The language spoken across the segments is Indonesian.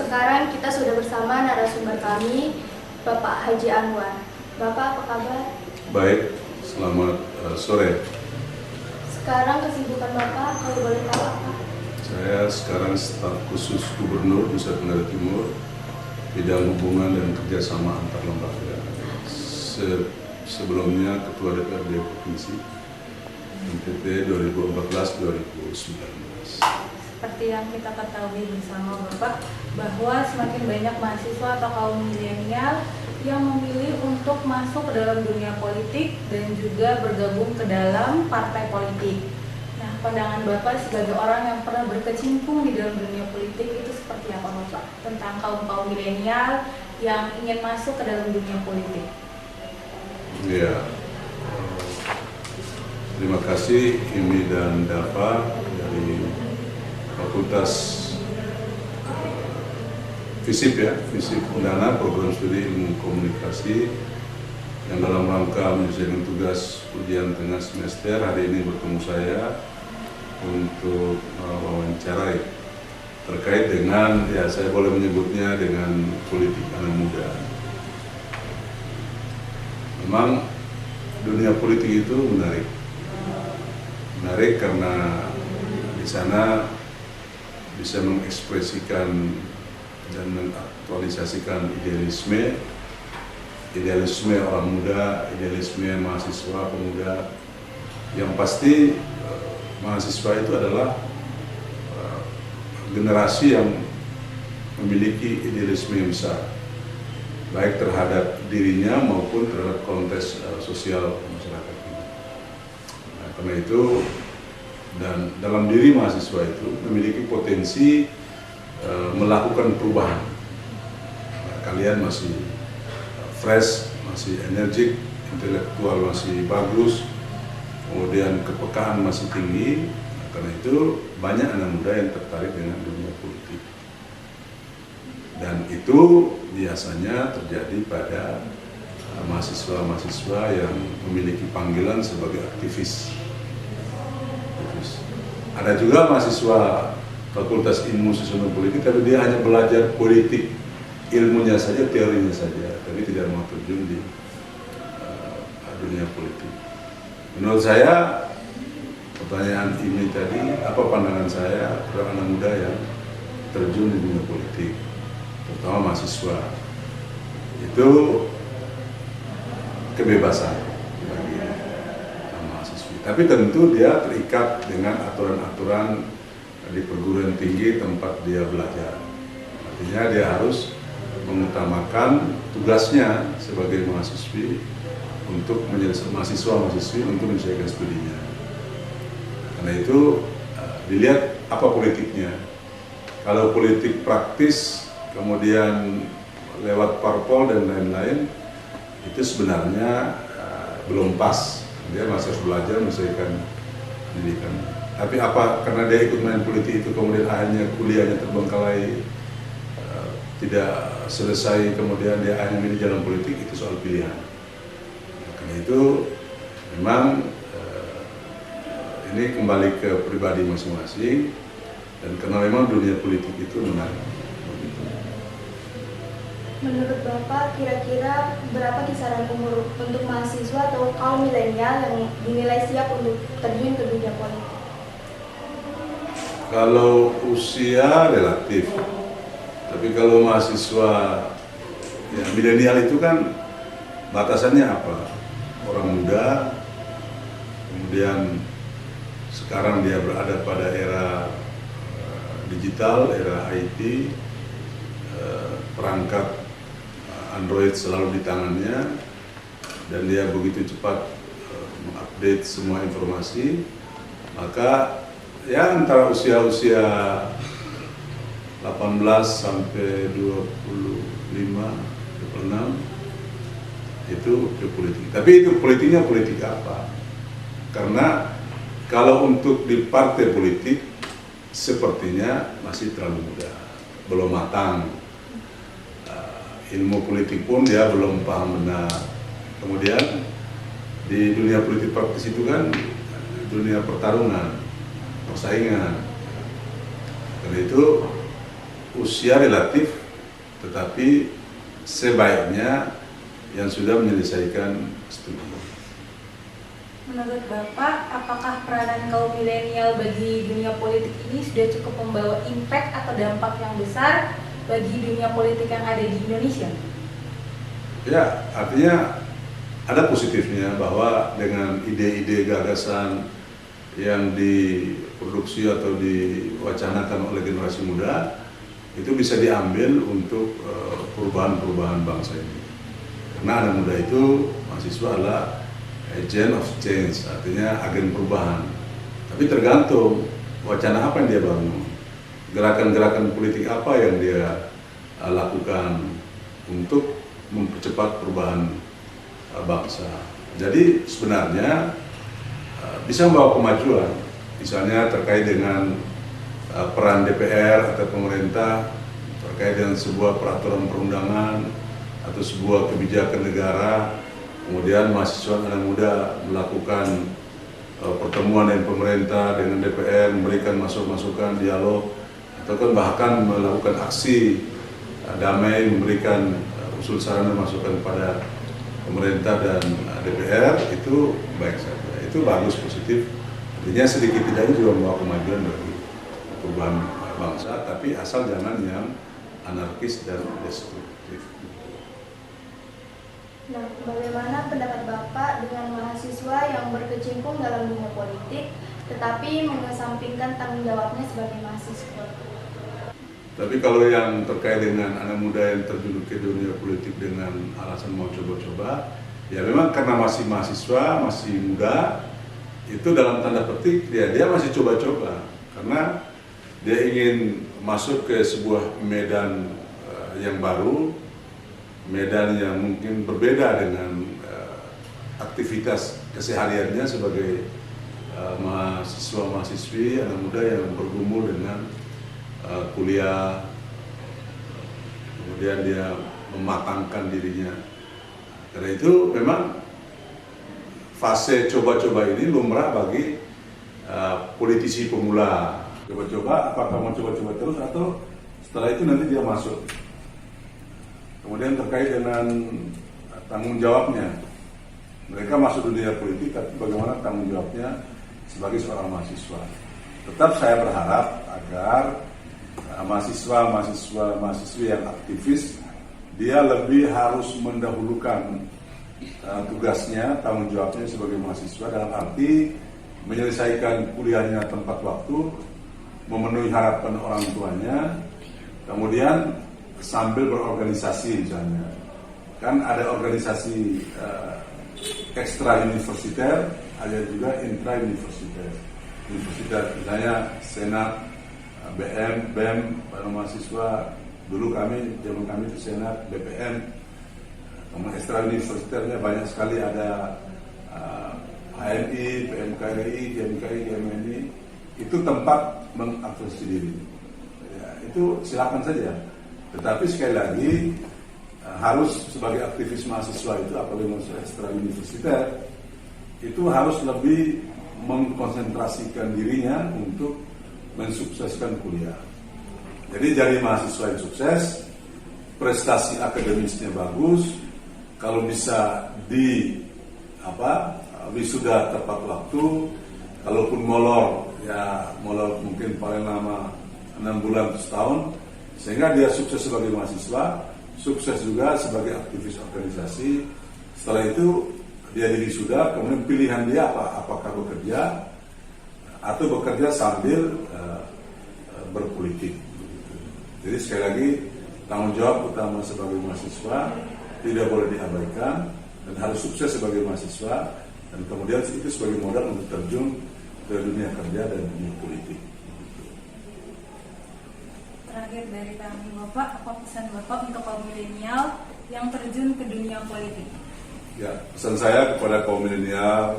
sekarang kita sudah bersama narasumber kami, Bapak Haji Anwar. Bapak, apa kabar? Baik, selamat sore. Sekarang kesibukan Bapak, kalau boleh tahu apa? Saya sekarang staf khusus Gubernur Nusa Tenggara Timur, bidang hubungan dan kerjasama antar lembaga. Sebelumnya Ketua DPRD Provinsi, NPT 2014-2019. Seperti yang kita ketahui bersama Bapak, bahwa semakin banyak mahasiswa atau kaum milenial yang memilih untuk masuk ke dalam dunia politik dan juga bergabung ke dalam partai politik. Nah, pandangan Bapak sebagai orang yang pernah berkecimpung di dalam dunia politik itu seperti apa Bapak? Tentang kaum milenial yang ingin masuk ke dalam dunia politik. Ya, terima kasih Imi dan Dava dari Fakultas FISIP FISIP Undana, Program Studi Ilmu Komunikasi, yang dalam rangka menyelesaikan tugas ujian tengah semester hari ini bertemu saya untuk wawancarai terkait dengan, ya saya boleh menyebutnya dengan politik anak muda. Memang dunia politik itu menarik karena di sana bisa mengekspresikan dan mengaktualisasikan idealisme orang muda, idealisme mahasiswa pemuda. Yang pasti mahasiswa itu adalah generasi yang memiliki idealisme yang besar, baik terhadap dirinya maupun terhadap konteks sosial masyarakat. Nah, karena itu, dan dalam diri mahasiswa itu memiliki potensi melakukan perubahan. Nah, kalian masih fresh, masih energik, intelektual masih bagus, kemudian kepekaan masih tinggi. Nah, karena itu banyak anak muda yang tertarik dengan dunia politik. Dan itu biasanya terjadi pada mahasiswa-mahasiswa yang memiliki panggilan sebagai aktivis. Ada juga mahasiswa Fakultas Ilmu Susunan Politik, tapi dia hanya belajar politik, ilmunya saja, teorinya saja, tapi tidak mau terjun di dunia politik. Menurut saya, pertanyaan ini tadi, apa pandangan saya terhadap anak muda yang terjun di dunia politik, terutama mahasiswa? Itu kebebasan bagi mahasiswa, tapi tentu dia terikat dengan aturan-aturan di perguruan tinggi tempat dia belajar. Artinya dia harus mengutamakan tugasnya sebagai mahasiswi untuk mahasiswa-mahasiswi untuk menyelesaikan studinya. Karena itu dilihat apa politiknya. Kalau politik praktis, kemudian lewat parpol dan lain-lain, itu sebenarnya belum pas. Dia masih harus belajar menyelesaikan pendidikan. Tapi apa karena dia ikut main politik itu kemudian akhirnya kuliahnya terbengkalai, tidak selesai, kemudian dia akhirnya milih jalan politik, itu soal pilihan. Nah, karena itu memang ini kembali ke pribadi masing-masing, dan karena memang dunia politik itu menarik. Menurut Bapak, kira-kira berapa kisaran umur untuk mahasiswa atau kaum milenial yang dinilai siap untuk terjun ke dunia politik? Kalau usia relatif, tapi kalau mahasiswa ya, milenial itu kan batasannya apa? Orang muda, kemudian sekarang dia berada pada era digital, era IT, perangkat Android selalu di tangannya, dan dia begitu cepat mengupdate semua informasi, maka ya antara usia-usia 18 sampai 25, 26 itu ke politik. Tapi itu politiknya politik apa? Karena kalau untuk di partai politik sepertinya masih terlalu muda, belum matang. Ilmu politik pun dia belum paham benar. Kemudian di dunia politik praktis itu kan dunia pertarungan, persaingan. Karena itu usia relatif tetapi sebaiknya yang sudah menyelesaikan studi. Menurut Bapak, apakah peranan kaum milenial bagi dunia politik ini sudah cukup membawa impact atau dampak yang besar bagi dunia politik yang ada di Indonesia? Ya, artinya ada positifnya bahwa dengan ide-ide gagasan yang diproduksi atau diwacanakan oleh generasi muda itu bisa diambil untuk perubahan-perubahan bangsa ini. Karena anak muda itu mahasiswa adalah agent of change, artinya agen perubahan. Tapi tergantung wacana apa yang dia bangun, gerakan-gerakan politik apa yang dia lakukan untuk mempercepat perubahan bangsa. Jadi sebenarnya bisa membawa kemajuan, misalnya terkait dengan peran DPR atau pemerintah terkait dengan sebuah peraturan perundangan atau sebuah kebijakan negara. Kemudian mahasiswa anak muda melakukan pertemuan dengan pemerintah, dengan DPR, memberikan masukan, dialog, atau bahkan melakukan aksi damai, memberikan usul saran dan masukan kepada pemerintah dan DPR, itu baik saja, itu bagus, positif. Artinya sedikit tidaknya juga membawa kemajuan bagi perubahan bangsa, tapi asal jangan yang anarkis dan destruktif. Nah, bagaimana pendapat Bapak dengan mahasiswa yang berkecimpung dalam dunia politik, tetapi mengesampingkan tanggung jawabnya sebagai mahasiswa? Tapi kalau yang terkait dengan anak muda yang terjun ke dunia politik dengan alasan mau coba-coba, ya memang karena masih mahasiswa, masih muda, itu dalam tanda petik dia masih coba-coba, karena dia ingin masuk ke sebuah medan yang baru, medan yang mungkin berbeda dengan aktivitas kesehariannya sebagai mahasiswa-mahasiswi, anak muda yang bergumul dengan kuliah, kemudian dia mematangkan dirinya. Karena itu memang fase coba-coba ini lumrah bagi politisi pemula. Coba-coba, apakah mau coba-coba terus atau setelah itu nanti dia masuk. Kemudian terkait dengan tanggung jawabnya, mereka masuk dunia politik, tapi bagaimana tanggung jawabnya sebagai seorang mahasiswa. Tetap saya berharap agar mahasiswa-mahasiswi yang aktivis, dia lebih harus mendahulukan tugasnya, tanggung jawabnya sebagai mahasiswa dalam arti menyelesaikan kuliahnya tepat waktu, memenuhi harapan orang tuanya, kemudian sambil berorganisasi misalnya. Kan ada organisasi ekstra universiter, ada juga intra universiter. Misalnya Senat, BM, BEM, para mahasiswa, dulu zaman kami itu Senat, BPM, kemudian ekstra universiternya banyak sekali, ada HMI, PMKRI, GMKI, GMNI, itu tempat mengaktualisasi diri. Ya, itu silakan saja. Tetapi sekali lagi harus sebagai aktivis mahasiswa itu, apalagi mahasiswa ekstra universiter, itu harus lebih mengkonsentrasikan dirinya untuk mensukseskan kuliah. Jadi mahasiswa yang sukses, prestasi akademisnya bagus, kalau bisa wisuda tepat waktu, kalaupun molor mungkin paling lama 6 bulan atau setahun, sehingga dia sukses sebagai mahasiswa, sukses juga sebagai aktivis organisasi. Setelah itu dia wisuda, kemudian pilihan dia apakah bekerja atau bekerja sambil berpolitik. Jadi sekali lagi, tanggung jawab utama sebagai mahasiswa tidak boleh diabaikan dan harus sukses sebagai mahasiswa, dan kemudian itu sebagai modal untuk terjun ke dunia kerja dan dunia politik. Terakhir dari kami, Bapak, apa pesan Bapak untuk kaum milenial yang terjun ke dunia politik? Ya, pesan saya kepada kaum milenial,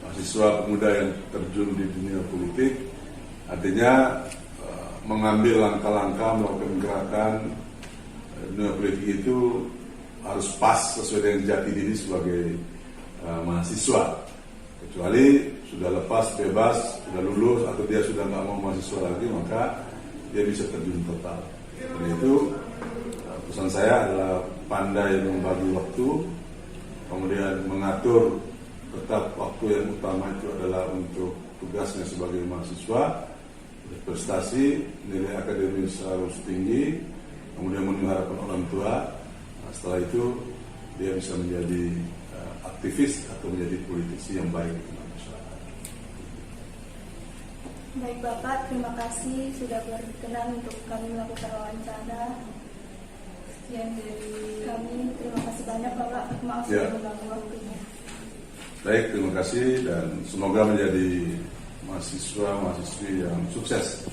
mahasiswa pemuda yang terjun di dunia politik, artinya mengambil langkah-langkah, melakukan gerakan dunia politik itu harus pas sesuai dengan jati diri sebagai mahasiswa. Kecuali sudah lepas, bebas, sudah lulus, atau dia sudah nggak mau mahasiswa lagi, maka dia bisa terjun total. Karena itu Pesan saya adalah pandai membagi waktu, kemudian mengatur tetap waktu yang utama itu adalah untuk tugasnya sebagai mahasiswa, berprestasi, nilai akademis harus tinggi, kemudian mengharapkan orang tua. Nah, setelah itu dia bisa menjadi aktivis atau menjadi politisi yang baik di masyarakat. Baik Bapak, terima kasih sudah berkenan untuk kami melakukan wawancara. Sekian dari Kami terima kasih banyak Bapak, maaf Ya. sudah mengganggu waktunya. Baik, terima kasih dan semoga menjadi mahasiswa-mahasiswi yang sukses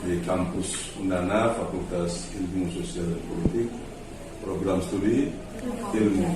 di kampus Undana, Fakultas Ilmu Sosial dan Politik, program studi Ilmu